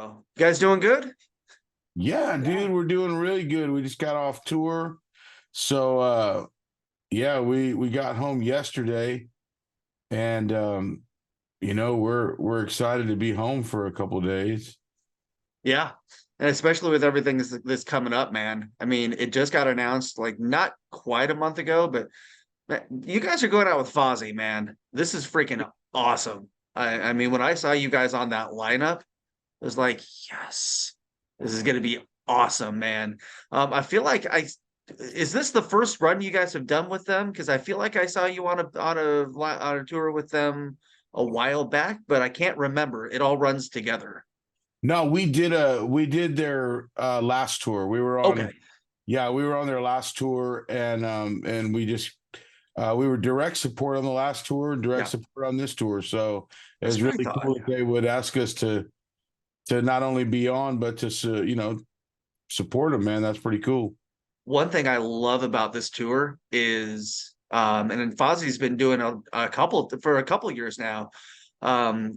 You guys doing good? Yeah, dude, we're doing really good. We just got off tour. So yeah, we got home yesterday and we're excited to be home for a couple days. Yeah. And especially with everything that's coming up, man. I mean, it just got announced like not quite a month ago, but man, you guys are going out with Fozzy, man. This is freaking awesome. I mean, when I saw you guys on that lineup, it was like, yes, this is going to be awesome, man. I feel like is this the first run you guys have done with them? Because I feel like I saw you on a tour with them a while back, but I can't remember. It all runs together. No, we did their last tour. Okay, We were on their last tour and we were direct support on the last tour, direct yeah, support on this tour. So it that's was what I really thought. cool that they would ask us to not only be on but to support them, man. That's pretty cool. One thing I love about this tour is, and then Fozzie's been doing a couple for a couple years now.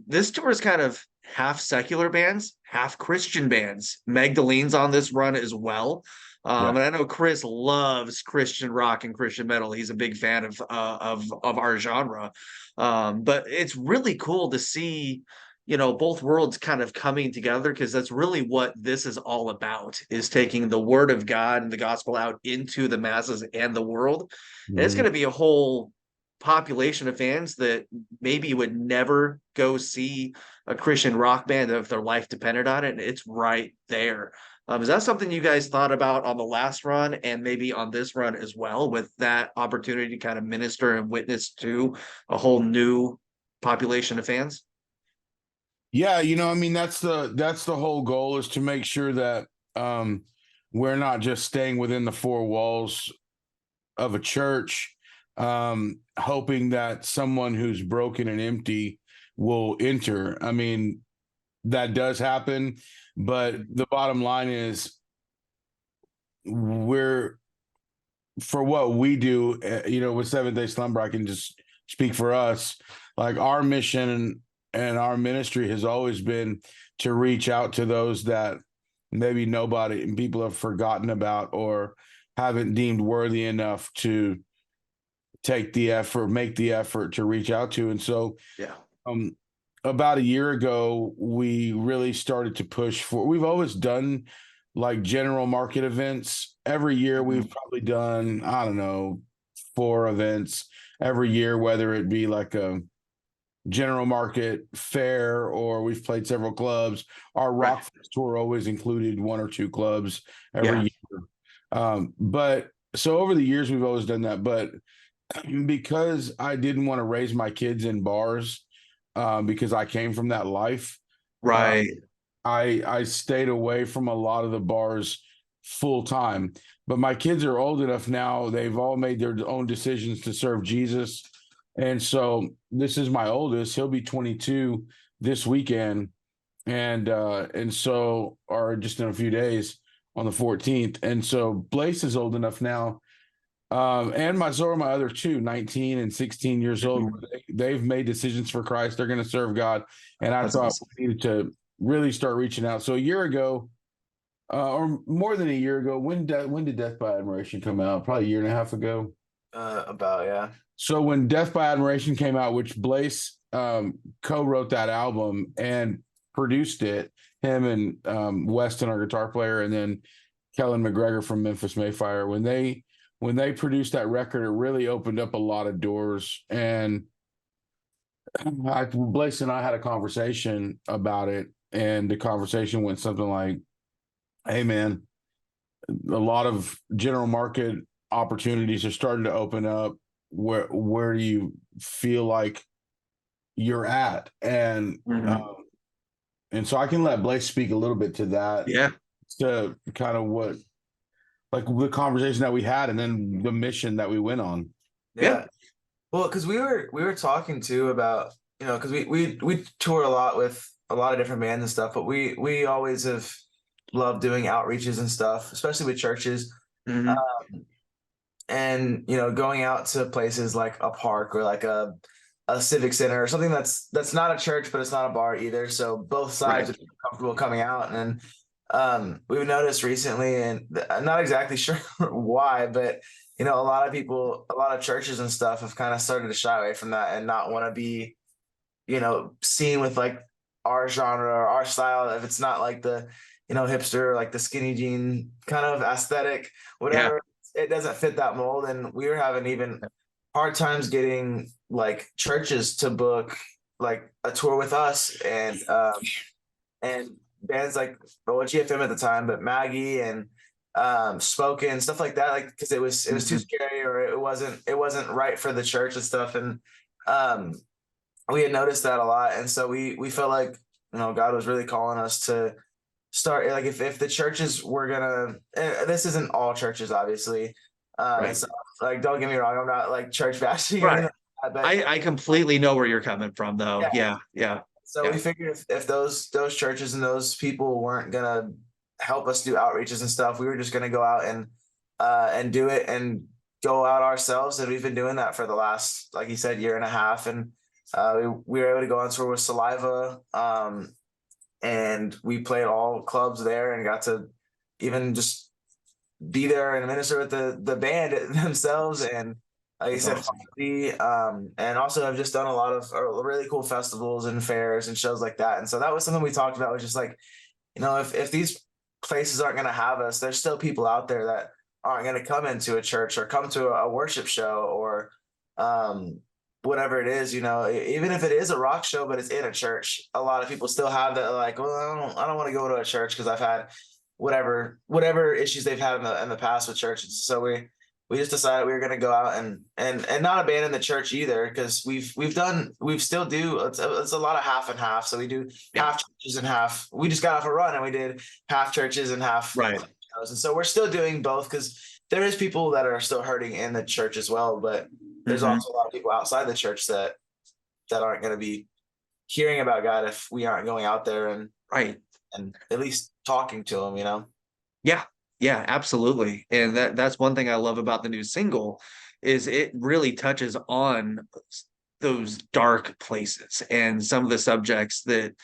This tour is kind of half secular bands, half Christian bands. Magdalene's on this run as well. Yeah. And I know Chris loves Christian rock and Christian metal. He's a big fan of our genre. But it's really cool to see, both worlds kind of coming together because that's really what this is all about, is taking the word of God and the gospel out into the masses and the world. And it's Mhm. going to be a whole population of fans that maybe would never go see a Christian rock band if their life depended on it. And it's right there. Is that something you guys thought about on the last run and maybe on this run as well, with that opportunity to kind of minister and witness to a whole new population of fans? Yeah, I mean that's the whole goal, is to make sure that um we're not just staying within the four walls of a church, hoping that someone who's broken and empty will enter. I mean, that does happen, but the bottom line is we're for what we do, with Seventh Day Slumber, I can just speak for us. Like our mission and our ministry has always been to reach out to those that maybe nobody and people have forgotten about or haven't deemed worthy enough to make the effort to reach out to. And so, Yeah. um, about a year ago, we really started to push for. We've always done like general market events. Every year, we've Mhm. probably done, I don't know, 4 events every year, whether it be like a general market fair or we've played several clubs. Our Right. rock Fest tour always included one or two clubs every Yeah. year. But so over the years, we've always done that. But because I didn't want to raise my kids in bars, because I came from that life. Uh, Right. I stayed away from a lot of the bars full time. But my kids are old enough now; they've all made their own decisions to serve Jesus. And so this is my oldest; he'll be 22 this weekend, and so or just in a few days on the 14th. And so Blaze is old enough now, and my other two, 19 and 16 years old, Mhm. they've made decisions for Christ. They're going to serve God. And I That's thought awesome. we needed to really start reaching out. So a year ago, or more than a year ago, when did Death by Admiration come out? Probably a year and a half ago. About yeah. So when Death by Admiration came out, which Blaze co-wrote that album and produced it, him and Weston, our guitar player, and then Kellen McGregor from Memphis Mayfire, when they produced that record, it really opened up a lot of doors. And Blaze and I had a conversation about it, and the conversation went something like, "Hey, man, a lot of general market opportunities are starting to open up. Where do you feel like you're at?" Mhm. And so I can let Blaze speak a little bit to that, Yeah. to kind of what like the conversation that we had, and then the mission that we went on. Yeah. Yeah. Well, because we were talking too about, because we tour a lot with a lot of different bands and stuff, but we always have loved doing outreaches and stuff, especially with churches. Hmm. And going out to places like a park or like a a civic center or something that's not a church, but it's not a bar either. So both sides Right. are comfortable coming out. And we've noticed recently, and I'm not exactly sure why, but you know, a lot of people, a lot of churches and stuff have kind of started to shy away from that and not want to be, you know, seen with like our genre or our style. If it's not like the, you know, hipster, like the skinny jean kind of aesthetic, Yeah. whatever, it doesn't fit that mold. And we were having even hard times getting like churches to book like a tour with us, and bands like GFM at the time, but Maggie and Spoken, stuff like that, like because it was too scary, or it wasn't right for the church and stuff. And um we had noticed that a lot, and so we felt like, you know, God was really calling us to start, like, if the churches were gonna, this isn't all churches obviously, Right. so like, don't get me wrong, I'm not like church bashing or Right. anything like that, but I completely know where you're coming from though. yeah. Yeah. Yeah. So Yeah. we figured if those churches and those people weren't gonna help us do outreaches and stuff, we were just gonna go out and do it and go out ourselves. And we've been doing that for the last, like you said, year and a half. And we were able to go on tour with Saliva, and we played all clubs there and got to even just be there and minister with the band themselves. And like you That's said, awesome. and also I've just done a lot of really cool festivals and fairs and shows like that. And so that was something we talked about, was just like, you know, if these places aren't going to have us, there's still people out there that aren't going to come into a church or come to a worship show or whatever it is, you know, even if it is a rock show, but it's in a church. A lot of people still have that, like, well, I don't want to go to a church because I've had whatever issues they've had in the past with churches. So we just decided we were going to go out and not abandon the church either, because we still do, it's a lot of half and half. So we do Yeah. half churches and half. We just got off a run and we did half churches and half Right. shows. And so we're still doing both, because there is people that are still hurting in the church as well, but there's Mhm. also a lot of people outside the church that aren't going to be hearing about God if we aren't going out there Right. and at least talking to them, you know. Yeah. Yeah, absolutely. And that's one thing I love about the new single is it really touches on those dark places and some of the subjects that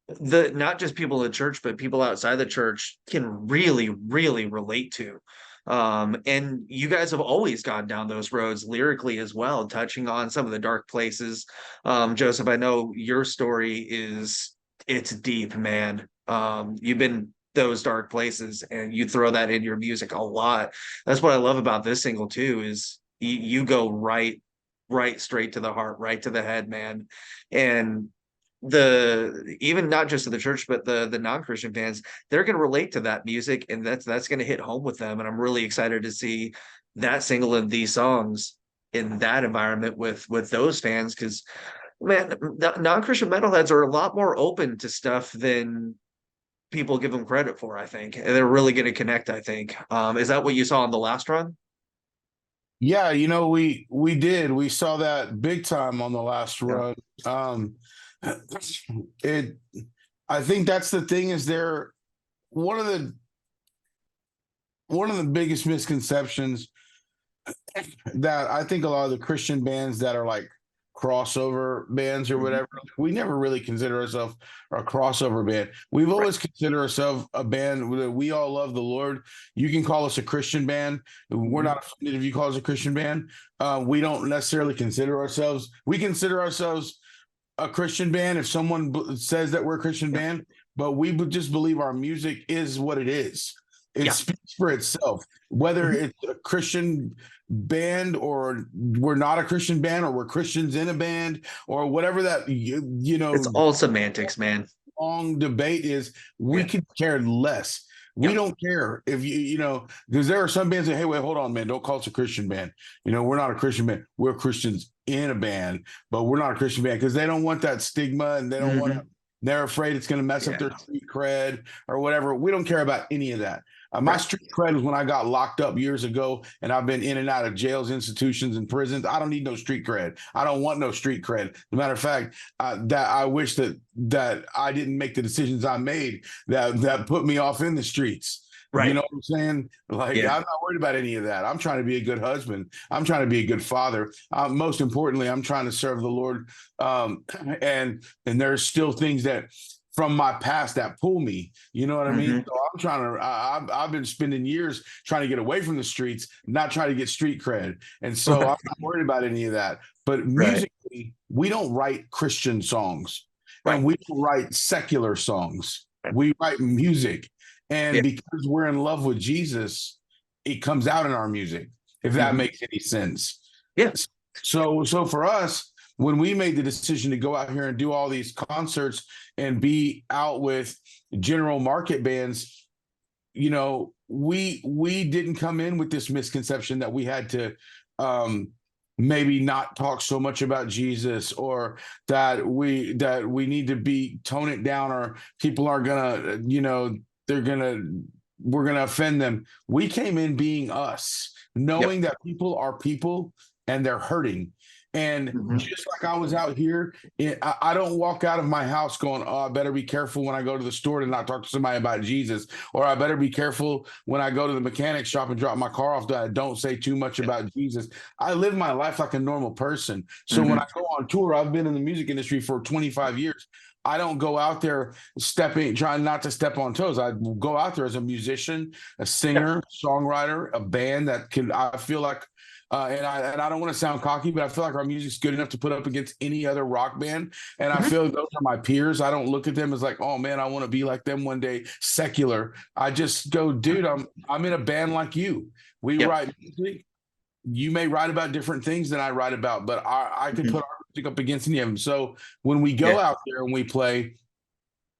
the not just people in the church, but people outside the church can really, really relate to. And you guys have always gone down those roads lyrically as well, touching on some of the dark places. Joseph, I know your story it's deep, man. You've been those dark places and you throw that in your music a lot. That's what I love about this single too, is you go right straight to the heart, right to the head, man. And the even not just to the church, but the non-Christian fans, they're going to relate to that music, and that's going to hit home with them. And I'm really excited to see that single and these songs in that environment with those fans, because man, non-Christian metalheads are a lot more open to stuff than people give them credit for. I think and they're really going to connect. I think. Is that what you saw on the last run? Yeah, you know, we saw that big time on the last Yeah. run. It I think that's the thing, is there one of the biggest misconceptions that I think a lot of the Christian bands that are like crossover bands or Mhm. whatever, we never really consider ourselves a crossover band. We've always considered ourselves a band that we all love the Lord. You can call us a Christian band. We're Mhm. not offended if you call us a Christian band. We don't necessarily consider ourselves. We consider ourselves a Christian band if someone says that we're a Christian Yeah. band, but we just believe our music is what it is. It Yeah. speaks for itself, whether Mhm. it's a Christian band or we're not a Christian band or we're Christians in a band or whatever that, you It's know, all semantics, man. long debate is. We Yeah. could care less. We Yep. don't care if you know, because there are some bands that, hey, wait, hold on, man, don't call us a Christian band. You know, we're not a Christian band. We're Christians in a band, but we're not a Christian band, because they don't want that stigma and they don't want to. Mhm. They're afraid it's going to mess up their Yeah. street cred or whatever. We don't care about any of that. My Right. street cred was when I got locked up years ago, and I've been in and out of jails, institutions, and prisons. I don't need no street cred. I don't want no street cred. As a matter of fact, that I wish that I didn't make the decisions I made that put me off in the streets. You Right. know what I'm saying? Like, Yeah. I'm not worried about any of that. I'm trying to be a good husband. I'm trying to be a good father. Most importantly, I'm trying to serve the Lord. And there's still things that from my past that pull me. You know what I mean? Hmm. So I'm trying to. I've been spending years trying to get away from the streets, not trying to get street cred. And so I'm not worried about any of that. But Right. musically, we don't write Christian songs, and Right. we don't write secular songs. We write music. Yeah. And because we're in love with Jesus, it comes out in our music, if that Hmm. makes any sense. Yeah. So for us, when we made the decision to go out here and do all these concerts and be out with general market bands, we didn't come in with this misconception that we had to maybe not talk so much about Jesus, or that we need to be tone it down, or people are gonna, they're gonna we're gonna offend them. We came in being us, Yep. knowing that people are people and they're hurting. And Hmm. just like I was out here, I don't walk out of my house going, "Oh, I better be careful when I go to the store to not talk to somebody about Jesus," or "I better be careful when I go to the mechanic shop and drop my car off that I don't say too much about Jesus." I live my life like a normal person. So when I Hmm. go on tour, I've been in the music industry for 25 years. I don't go out there trying not to step on toes. I go out there as a musician, a Yep. singer, songwriter, a band that can, I feel like, and I don't want to sound cocky, but I feel like our music's good enough to put up against any other rock band. And I Hmm. feel like those are my peers. I don't look at them as like, oh man, I want to be like them one day, secular. I just go, dude, I'm in a band like you. We Yep. write music. You may write about different things than I write about, but I could Hmm. put our music up against any of them. So when we Yeah. go out there and we play,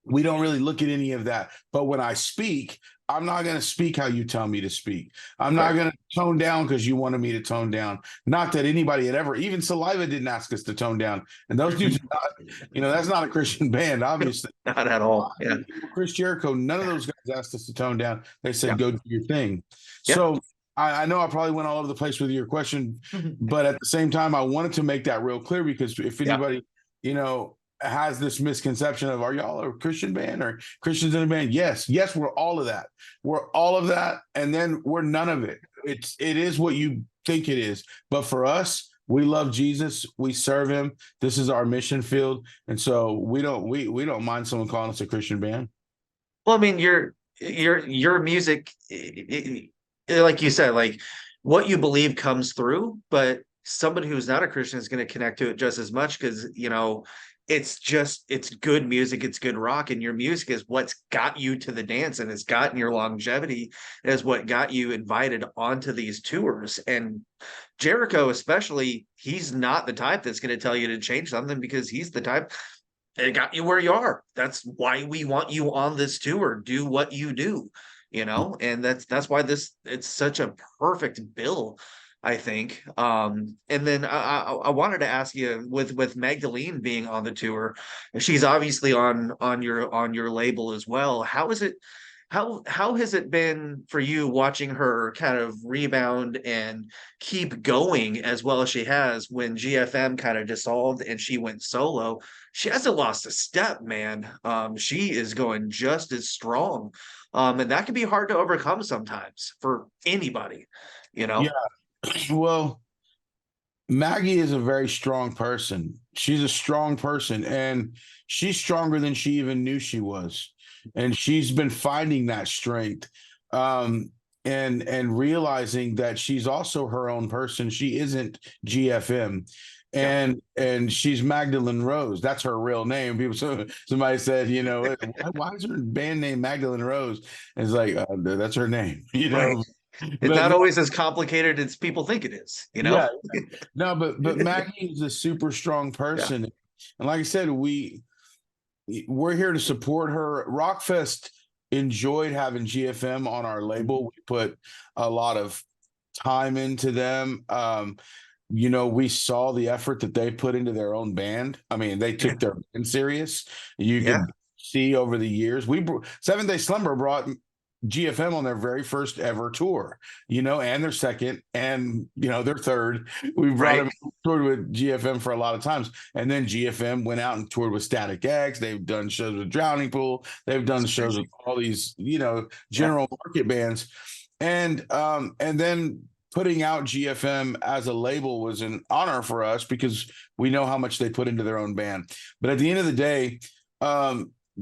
we don't really look at any of that. But when I speak, I'm not going to speak how you tell me to speak. I'm not Right. going to tone down because you wanted me to tone down. Not that anybody had ever, even Saliva didn't ask us to tone down. And those dudes, are not, that's not a Christian band, obviously. Not at all. Yeah. Chris Jericho, none of those guys asked us to tone down. They Yeah. said, go do your thing. Yeah. So I know I probably went all over the place with your question, Mhm. but at the same time, I wanted to make that real clear, because if Yeah. anybody, has this misconception of, are y'all a Christian band or Christians in a band? Yes, we're all of that. We're all of that, and then we're none of it. It is what you think it is. But for us, we love Jesus. We serve him. This is our mission field. And so we don't mind someone calling us a Christian band. Well, I mean, your music, like you said, like what you believe comes through, but somebody who's not a Christian is going to connect to it just as much because, it's good music, it's good rock, and your music is what's got you to the dance and it's gotten your longevity, is what got you invited onto these tours. And Jericho, especially, he's not the type that's going to tell you to change something because he's the type it got you where you are. That's why we want you on this tour. Do what you do, and that's why it's such a perfect bill, I think. And then I wanted to ask you with Magdalene being on the tour, she's obviously on your label as well. How has it been for you watching her kind of rebound and keep going as well as she has when GFM kind of dissolved and she went solo? She hasn't lost a step, man. She is going just as strong. And that can be hard to overcome sometimes for anybody, you Yeah. know? Well, Maggie is a very strong person. She's a strong person, and she's stronger than she even knew she was. And she's been finding that strength, and realizing that she's also her own person. She isn't GFM. Yeah. And she's Magdalene Rose. That's her real name. Somebody said, why is her band name Magdalene Rose? And it's like, that's her name, Right. It's But not no, always as complicated as people think it is, you yeah, know? no, but Maggie is a super strong Yeah. person, and like I said, we're here to support her. Rockfest enjoyed having GFM on our label. We put a lot of time into them. We saw the effort that they put into their own band. I mean, they Yeah. took their band serious. You Yeah. could see over the years. Seven Day Slumber brought GFM on their very first ever tour, and their second, and their third. We brought Right. them toured with GFM for a lot of times, and then GFM went out and toured with Static X. They've done shows with Drowning Pool. They've done shows with all these, general market bands, and then putting out GFM as a label was an honor for us because we know how much they put into their own band. But at the end of the day,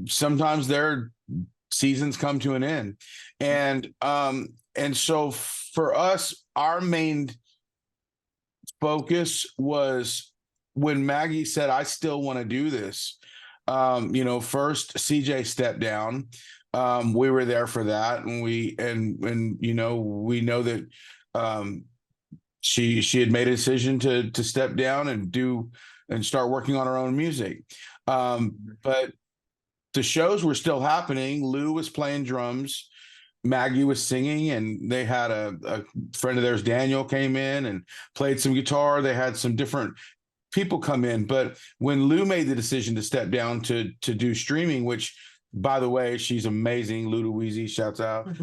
sometimes their seasons come to an end, and so for us, our main focus was when Maggie said, "I still want to do this." First CJ stepped down. We were there for that, and we know that she had made a decision to step down and start working on her own music. But the shows were still happening. Lou was playing drums. Maggie was singing, and they had a friend of theirs, Daniel, came in and played some guitar. They had some different people come in. But when Lou made the decision to step down to do streaming, which, by the way, she's amazing. Lou Louise, shouts out.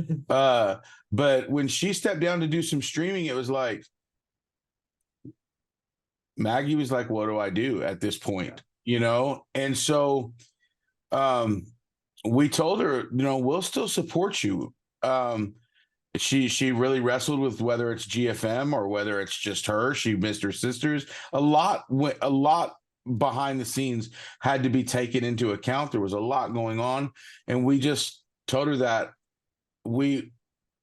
But when she stepped down to do some streaming, it was like, Maggie was like, what do I do at this point? And so we told her, we'll still support you. She really wrestled with whether it's GFM or whether it's just her. She missed her sisters. A lot behind the scenes had to be taken into account. There was a lot going on, and we just told her that we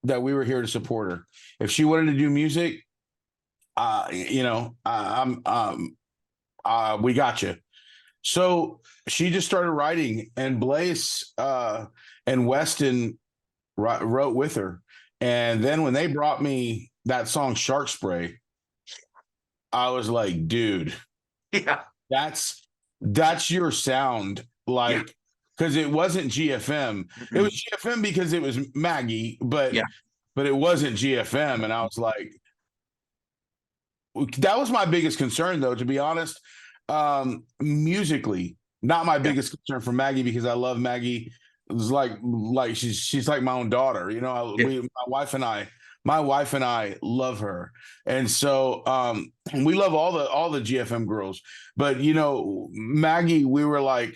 were here to support her. If she wanted to do music, we got you. So she just started writing, and Blaze and Weston wrote with her. And then when they brought me that song Shark Spray, I was like, dude, Yeah. That's your sound. Like, because it wasn't GFM. It was GFM because it was Maggie, but it wasn't GFM. And I was like, that was my biggest concern, though, to be honest. Musically, not my biggest concern for Maggie, because I love Maggie. It was like she's like my own daughter, my wife and I love her, and so we love all the GFM girls. But Maggie, we were like,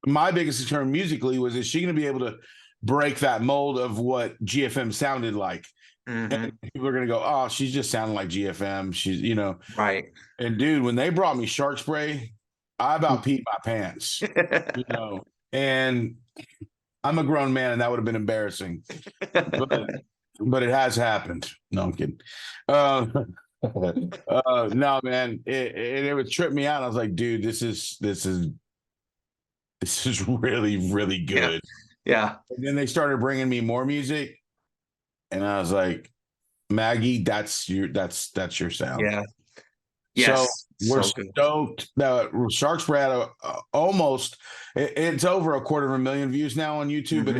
my biggest concern musically was, is she going to be able to break that mold of what GFM sounded like? And people are going to go, oh, she's just sounding like GFM. She's, right. And dude, when they brought me Shark Spray, I about peed my pants, and I'm a grown man, and that would have been embarrassing, but it has happened. No, I'm kidding. No, man, it would trip me out. I was like, dude, this is really, really good. Yeah. And then they started bringing me more music, and I was like, Maggie, that's your sound. Yeah. Yes. So we're stoked that Shark Spray had almost, it's over 250,000 views now on YouTube, but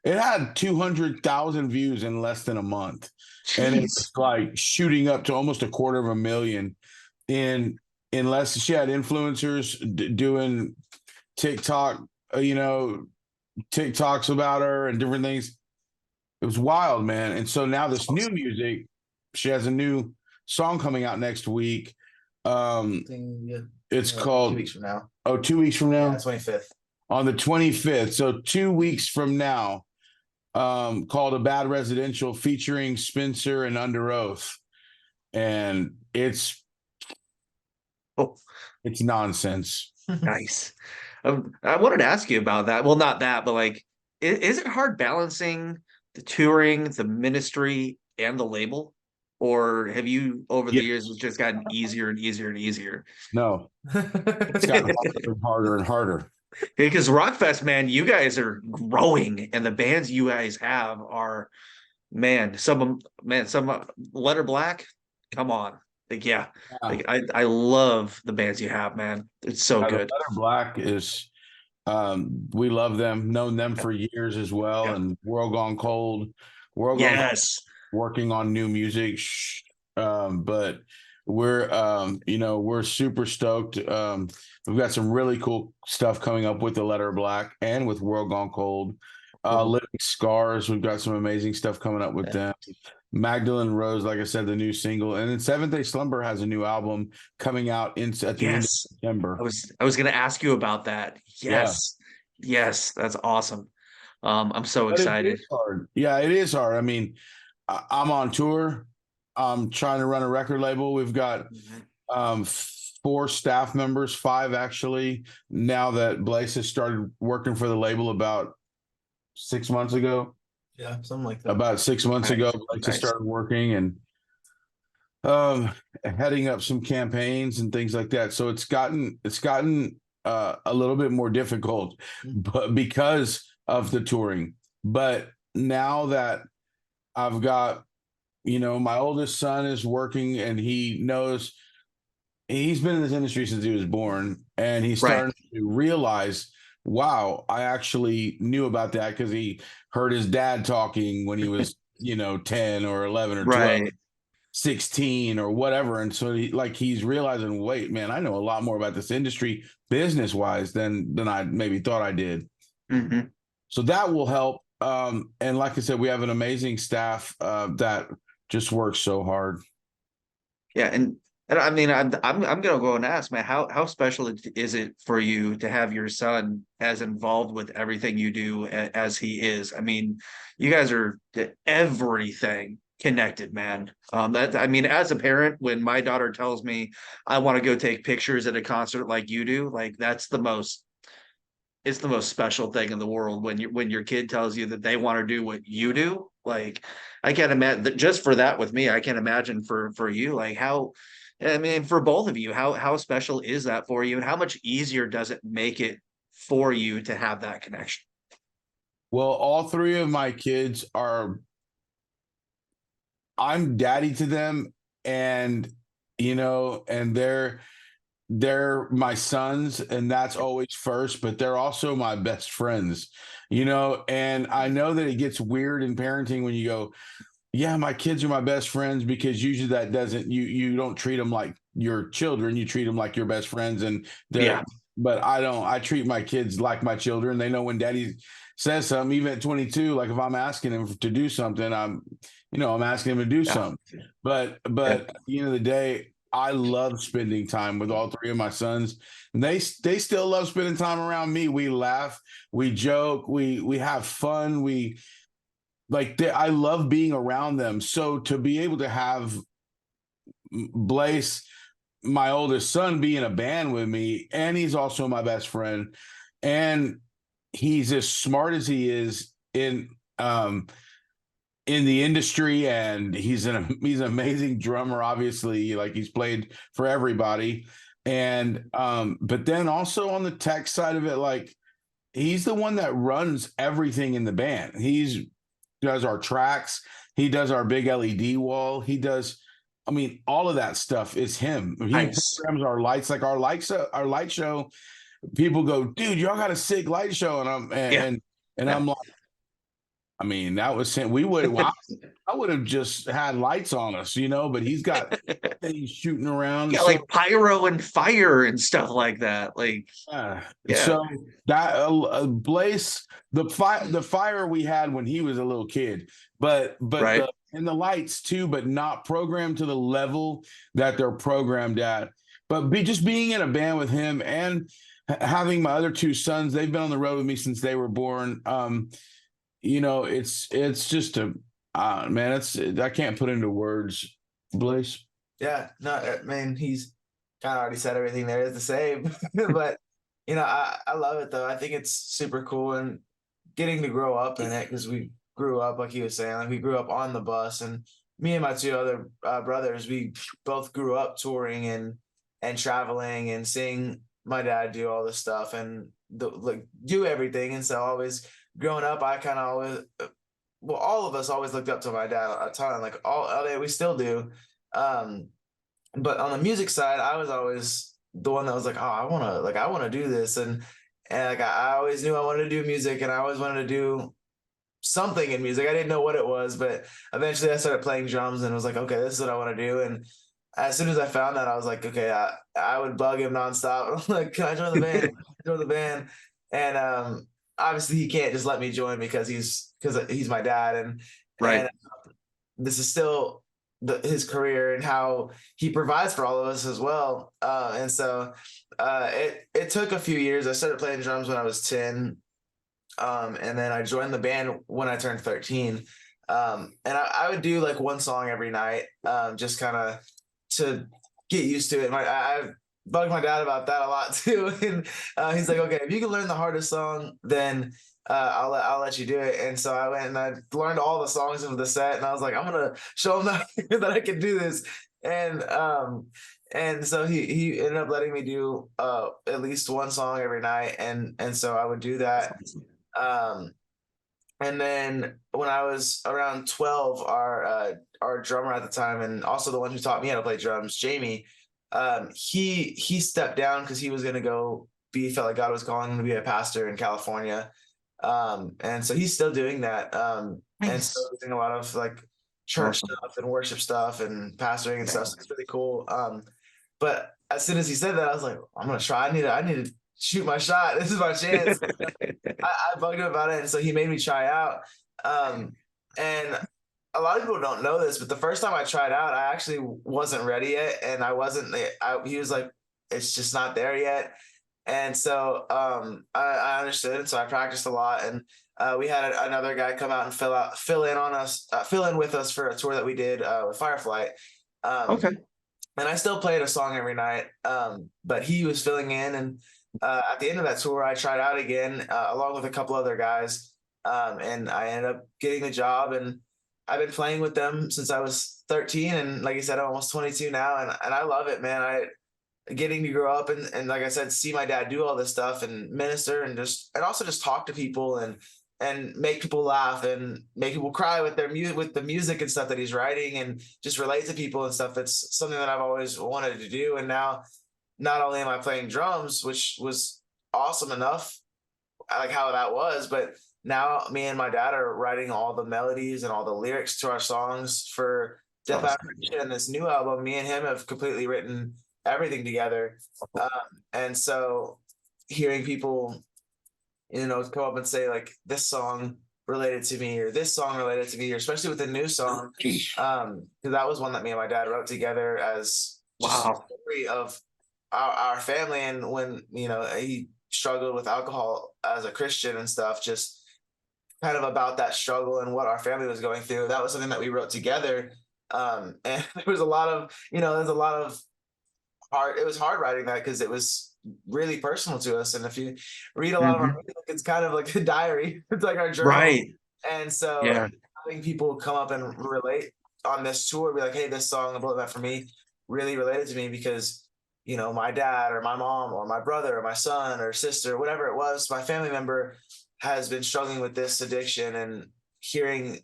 it had 200,000 views in less than a month. Jeez. And it's like shooting up to almost 250,000 in less. She had influencers doing TikTok, TikToks about her and different things. It was wild, man. And so now this new music, she has a new song coming out next week. It's called 2 weeks from now. 2 weeks from now? Yeah, 25th. On the 25th. So 2 weeks from now, called A Bad Residential, featuring Spencer and Under Oath. And it's nonsense. Nice. I wanted to ask you about that. Well, not that, but like, is it hard balancing the touring, the ministry, and the label? Or have you, over the years, it's just gotten easier and easier and easier? No, it's gotten harder and harder. Because Rockfest, man, you guys are growing, and the bands you guys have are, some Letter Black. Come on, like I love the bands you have, man. It's so good. Letter Black is, we love them, known them for years as well, and World Gone Cold. Working on new music, but we're super stoked. We've got some really cool stuff coming up with the Letter Black and with World Gone Cold. Cool. Living Scars. We've got some amazing stuff coming up with them. Magdalene Rose, like I said, the new single, and then Seventh Day Slumber has a new album coming out at the end of Yes. September. I was gonna ask you about that. Yeah. Yes. Yes, that's awesome. I'm so But it excited. is hard. Yeah, it is hard. I mean, I'm on tour. I'm trying to run a record label. We've got um, 4 staff members, 5 actually, now that Blaze has started working for the label about 6 months ago. Yeah, something like that. About 6 months ago, Nice. Blaze Nice. started working and heading up some campaigns and things like that. So it's gotten a little bit more difficult, but because of the touring. But now that I've got, my oldest son is working and he knows he's been in this industry since he was born, and he's Right. starting to realize, wow, I actually knew about that because he heard his dad talking when he was, 10 or 11 or 12. Right. 16 or whatever, and so he's realizing, wait, man, I know a lot more about this industry business wise than I maybe thought I did. Mm-hmm. So that will help. And like I said, we have an amazing staff that just works so hard. Yeah, and I mean, I'm gonna go and ask, man, how special is it for you to have your son as involved with everything you do as he is? I mean, you guys are everything connected, man. That I mean, as a parent, when my daughter tells me I want to go take pictures at a concert like you do, like that's it's the most special thing in the world when your kid tells you that they want to do what you do. Like I can't imagine that just for that with me. I can't imagine for you like how. I mean, for both of you, how special is that for you, and how much easier does it make it for you to have that connection? Well, all 3 of my kids I'm daddy to them, and and they're my sons, and that's always first, but they're also my best friends, and I know that it gets weird in parenting when you go, yeah, my kids are my best friends, because usually that doesn't, you don't treat them like your children, you treat them like your best friends, and Yeah. but I treat my kids like my children. They know when daddy says something, even at 22, like if I'm asking him to do something, I'm asking him to do Yeah. something. But Yeah. at the end of the day, I love spending time with all 3 of my sons. And they still love spending time around me. We laugh, we joke, we have fun. I love being around them. So to be able to have Blaze, my oldest son, be in a band with me, and he's also my best friend, and he's as smart as he is in the industry, and he's an amazing drummer, obviously, like he's played for everybody. And but then also on the tech side of it, like he's the one that runs everything in the band. He does our tracks, he does our big LED wall, he does, I mean, all of that stuff is him. He Nice. programs our lights, like our light show. People go, dude, y'all got a sick light show, and Yeah. I'm like, I mean, that was him. I would have just had lights on us, but he's got things shooting around. Yeah, So, like pyro and fire and stuff like that. Like, yeah. so that Blaze, the fire we had when he was a little kid, but Right. and the lights too, but not programmed to the level that they're programmed at. But just being in a band with him, and having my other 2 sons, they've been on the road with me since they were born. It's just man, I can't put into words, Blaze. Yeah, no, I mean, he's kind of already said everything there is to say, but I love it though. I think it's super cool, and getting to grow up in it, because we grew up, like he was saying, like we grew up on the bus, and me and my 2 other brothers, we both grew up touring and traveling and seeing my dad do all this stuff and do everything. And so always growing up, I kind of always, well, all of us always looked up to my dad a ton, like all day, we still do. But on the music side, I was always the one that was like, oh, I want to do this. And like, I always knew I wanted to do music, and I always wanted to do something in music. I didn't know what it was, but eventually I started playing drums and was like, okay, this is what I want to do. And as soon as I found that, I was like, okay, I would bug him nonstop. Like, can I join the band? Join the band. And obviously he can't just let me join because he's my dad, and Right. this is still his career and how he provides for all of us as well. And so it took a few years. I started playing drums when I was 10, and then I joined the band when I turned 13. And I would do like one song every night, just kind of to get used to it. I bugged my dad about that a lot too, and he's like, "Okay, if you can learn the hardest song, then I'll let you do it." And so I went and I learned all the songs of the set, and I was like, "I'm gonna show him that I can do this." And and so he ended up letting me do at least one song every night, and so I would do that. Um, and then when I was around 12, our drummer at the time, and also the one who taught me how to play drums, Jamie, he stepped down because he was gonna go felt like God was calling him to be a pastor in California. And so he's still doing that. And still Nice. doing a lot of like church Awesome. stuff and worship stuff and pastoring and stuff. So it's really cool. But as soon as he said that, I was like, I'm gonna try. I need to shoot my shot. This is my chance. I bugged him about it, and so he made me try out. And a lot of people don't know this, but the first time I tried out, I actually wasn't ready yet, and I wasn't. He was like, "It's just not there yet," and so I understood, and so I practiced a lot, and we had another guy come out and fill in with us for a tour that we did with Fireflight. Um, Okay. and I still played a song every night, but he was filling in, and at the end of that tour, I tried out again along with a couple other guys, and I ended up getting the job. And I've been playing with them since I was 13, and like I said, I'm almost 22 now, and I love it, man. I getting to grow up and like I said, see my dad do all this stuff and minister and also just talk to people and make people laugh and make people cry with their music, with the music and stuff that he's writing, and just relate to people and stuff. It's something that I've always wanted to do. And now not only am I playing drums, which was awesome enough, I like how that was, but now me and my dad are writing all the melodies and all the lyrics to our songs for That's Death awesome. Affirmation and this new album. Me and him have completely written everything together. Um, and so hearing people, come up and say like this song related to me or this song related to me, or especially with the new song, because that was one that me and my dad wrote together as just a Wow. story of our family, and when he struggled with alcohol as a Christian and stuff, just kind of about that struggle and what our family was going through. That was something that we wrote together. And there was a lot of, there's a lot of hard, it was hard writing that because it was really personal to us. And if you read a lot of our Mhm. music, it's kind of like a diary. It's like our journal. Right. And so Yeah. having people come up and relate on this tour, be like, hey, this song, Blow That For Me, really related to me because, my dad or my mom or my brother or my son or sister, whatever it was, my family member has been struggling with this addiction, and hearing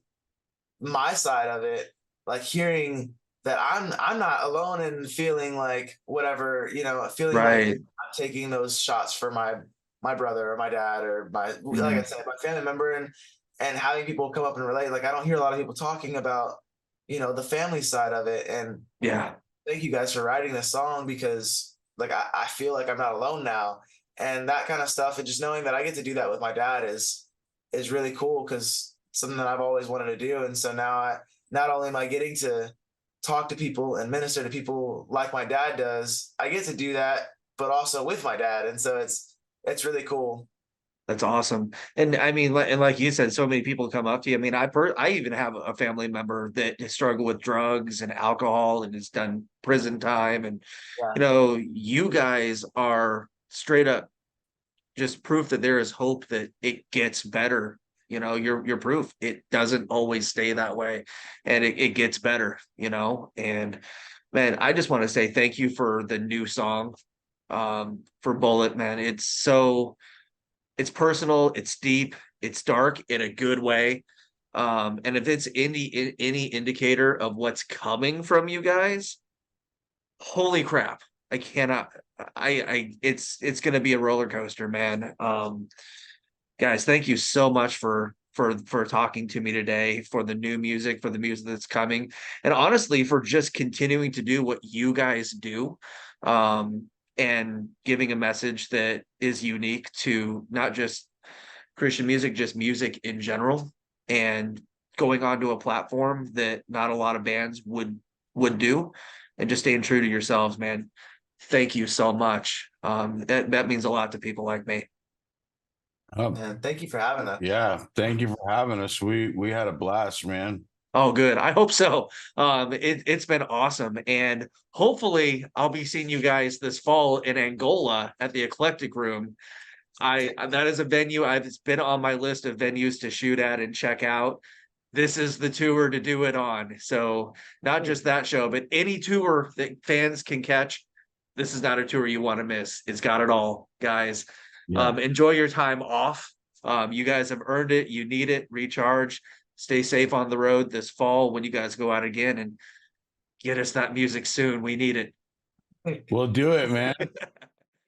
my side of it, like hearing that I'm not alone in feeling like whatever, feeling like Right. I'm taking those shots for my brother or my dad or like I Mhm. said, my family member, and having people come up and relate. Like I don't hear a lot of people talking about, the family side of it. And Yeah. thank you guys for writing this song because like I feel like I'm not alone now. And that kind of stuff. And just knowing that I get to do that with my dad is really cool because something that I've always wanted to do. And so now not only am I getting to talk to people and minister to people like my dad does, I get to do that, but also with my dad. And so it's really cool. That's awesome. And I mean, and like you said, so many people come up to you. I mean, I even have a family member that has struggled with drugs and alcohol and has done prison time. And, Yeah. you guys are straight up just proof that there is hope that it gets better. You're proof it doesn't always stay that way, and it gets better, and man, I just want to say thank you for the new song, for Bullet, man. It's personal, it's deep, it's dark in a good way. And if it's any indicator of what's coming from you guys, holy crap. I cannot it's gonna be a roller coaster, man. Guys, thank you so much for talking to me today, for the new music, for the music that's coming, and honestly for just continuing to do what you guys do, and giving a message that is unique to not just Christian music, just music in general, and going onto a platform that not a lot of bands would do, and just staying true to yourselves, man. Thank you so much. That means a lot to people like me. Man, thank you for having us. Yeah, thank you for having us. We had a blast, man. Oh, good. I hope so. It's been awesome, and hopefully, I'll be seeing you guys this fall in Angola at the Eclectic Room. That is a venue it's been on my list of venues to shoot at and check out. This is the tour to do it on. So not just that show, but any tour that fans can catch. This is not a tour you want to miss. It's got it all, guys. Yeah. Enjoy your time off. You guys have earned it. You need it. Recharge. Stay safe on the road this fall when you guys go out again, and get us that music soon. We need it. We'll do it, man.